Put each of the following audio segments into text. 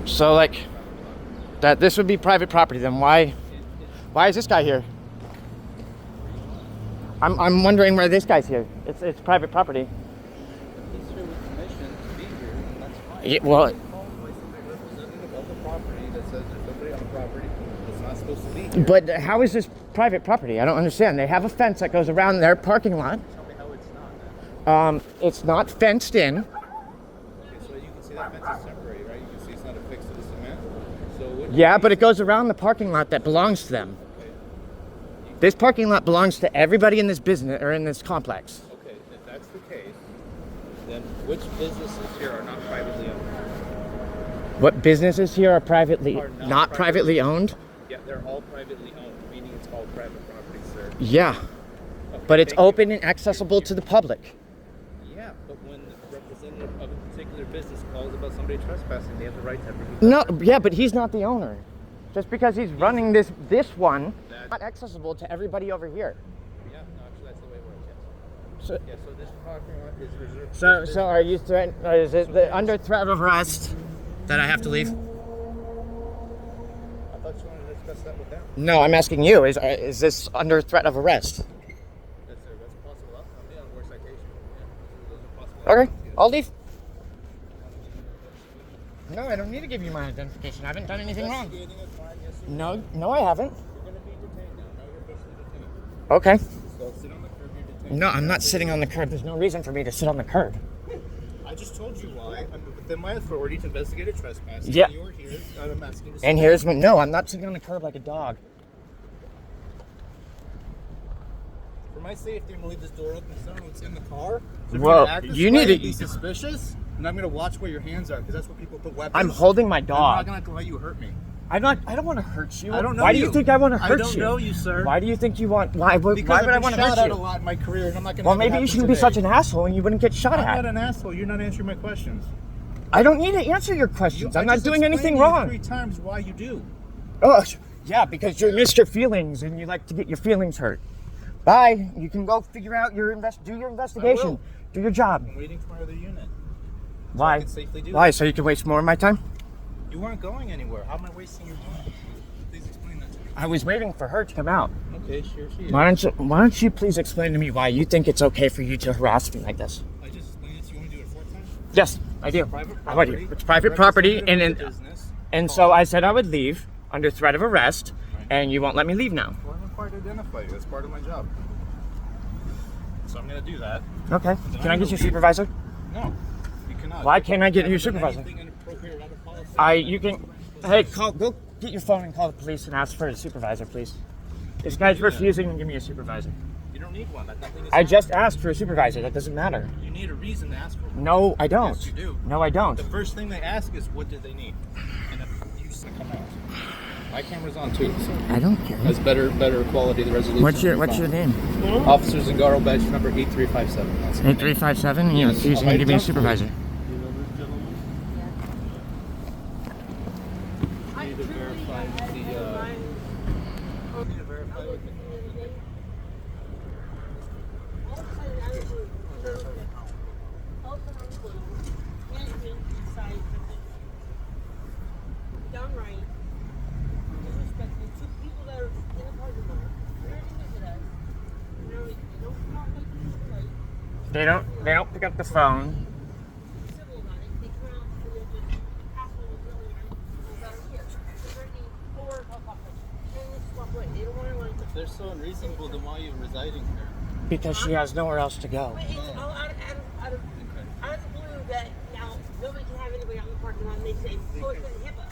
So like, that this would be private property. Then why is this guy here? I'm wondering why this guy's here. It's private property. He's here with permission to be here, and that's fine. Yeah, well, Called by somebody representative of the property that says there's somebody on the property that's not supposed to be here. but how is this private property? I don't understand. They have a fence that goes around their parking lot. Tell me how it's not then. It's not fenced in. Okay, so you can see that fence is temporary, right? You can see it's not affixed to the cement. So what Yeah, but it goes around the parking lot that belongs to them. Okay. This parking lot belongs to everybody in this business or in this complex. Okay, if that's the case, then which businesses here are not privately owned? What businesses here are privately Are not privately owned? Yeah, they're all privately owned, meaning it's all private property, sir. Yeah, Okay, but it's thank you. open and accessible to the public. Yeah, but when the representative of a particular business calls about somebody trespassing, they have the right to review. No, yeah, but he's not the owner. Just because he's running this one, not accessible to everybody over here. Yeah, no, actually that's the way it works, yes. So, Yeah, so this parking lot is reserved. so are you is it under threat of arrest that I have to leave? I thought you wanted to discuss that with them. No, I'm asking you. Is this under threat of arrest? That's a possible outcome, yeah, or citation. Yeah, those are possible Okay, outcomes, yes. I'll leave. No, I don't need to give you my identification. I haven't done anything wrong. Investigating a crime, yes or No, I haven't. You're going to be detained now. Now you're officially detained. Okay. So sit on the curb, you're detained. No, I'm not sitting on the curb. There's no reason for me to sit on the curb. I just told you why. I'm within my authority to investigate a trespass. Yeah. And you're here, and I'm asking you to And sit here's when no, I'm not sitting on the curb like a dog. For my safety, I'm going to leave this door open so what's in the car. So if Well, you're gonna act this you way need to- and be suspicious, and I'm going to watch where your hands are, because that's where people put weapons. I'm holding my I'm dog. not going to let you hurt me. I don't want to hurt you. I don't know Why do you you. think I want to hurt you? I don't know you, sir. Why do you think you want? Why would Because I I've been want to shot hurt at you? a lot in my career, and I'm not going to. Well, maybe you shouldn't be such an asshole, and you wouldn't get shot I'm at. not an asshole. You're not answering my questions. I don't need to answer your questions. I'm I not just doing anything explained to you wrong. 3 times why you do. Oh, yeah, because you're Mr. Feelings, and you like to get your feelings hurt. Bye. You can go figure out your do your investigation. Do your job. I'm waiting for my other unit. Why? I can safely do Why? that. So you can waste more of my time? You weren't going anywhere. How am I wasting your time? Please explain that to me. I was waiting for her to come out. Okay, sure she is. Why don't you please explain to me why you think it's okay for you to harass me like this? I just explained it. So you want to do it 4 times? Yes, I do. Private I want property. you. It's private property, Representative of the business. and so I said I would leave under threat of arrest, and you won't let me leave now. Well, I'm required to identify you. That's part of my job. So I'm going to do that. Okay. Can I get your supervisor? No, you cannot. Why can't I get your Haven't done supervisor? anything inappropriate or out of policy. You can. Hey, go get your phone and call the police and ask for a supervisor, please. This guy's refusing to give me a supervisor. You don't need one. Nothing is I just asked for a supervisor. That doesn't matter. You need a reason to ask for one. No, I don't. Yes, you do. No, I don't. The first thing they ask is, what do they need? And if you just come out. My camera's on too, so I don't care. that's better quality, the resolution. What's your name? Officer Zingaro, badge number 8357. That's it. 8357. You Yes. refusing to give me a supervisor. Need to verify the, need to verify with the Downright disrespectful to people that are in the parking lot. They're to visit us. You know, they don't come out like this like They don't pick up the phone. civil about it. They come out and they're just assholes really that are here. They're ready or pop up. And this is what way. They don't want to like If they're so unreasonable, then why are you residing here? Because she has nowhere else to go. but it's all out of the blue that now nobody can have anybody out in the parking lot and they say, oh, it's in HIPAA.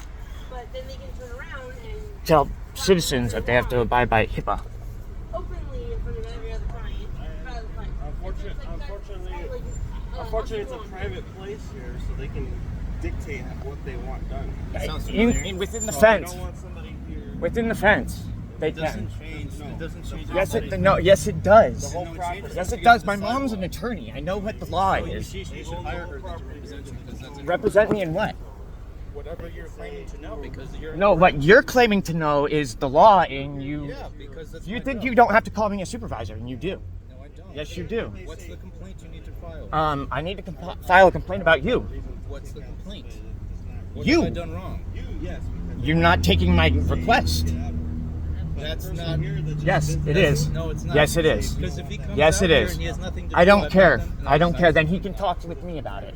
But then they can turn around and Tell citizens that they have to abide by HIPAA. openly in front of every other client. Unfortunately, it's a private place here, so they can dictate what they want done. Sounds familiar. Within the So fence. If you don't want somebody here. Within the fence. They It doesn't can. change. It doesn't change. Yes, anything. it no. Yes, it does. The whole No, it property. changes. Yes, You it get does. to My the mom's an sidewalk. attorney. I know what the law You is. should hire her then to represent you, because that's Represent me in what? whatever you're claiming to know, because you're No, what you're claiming to know is the law, and you Yeah, because that's you my think job. you don't have to call me a supervisor, and you do. No, I don't. Yes, you do. What's the complaint you need to file? I need to file a complaint about you. What's the complaint? What You. have I done wrong? You, yes. Because You're not taking my request. That's not. Yes, it is. No, it's not. Yes, it is. Because if he comes Yes, out it here is. and he has nothing to I do, don't I've care. met him, and I don't care. decided- Then he can talk with me about it.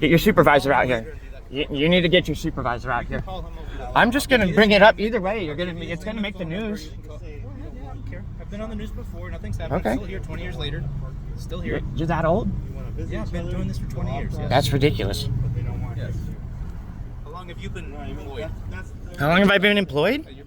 Get your supervisor out here. You need to get your supervisor out here. Call him over. I'm just gonna bring it up either way. It's gonna make the news. Yeah, I don't care. I've been on the news before. Nothing's happened. Okay. Still here 20 years later. Still here. You're that old? Yeah, I've been doing this for 20 years. Yes. That's ridiculous. But they don't want Yes. you to. How long have you been No, I mean, employed? that's How long have I been employed? You're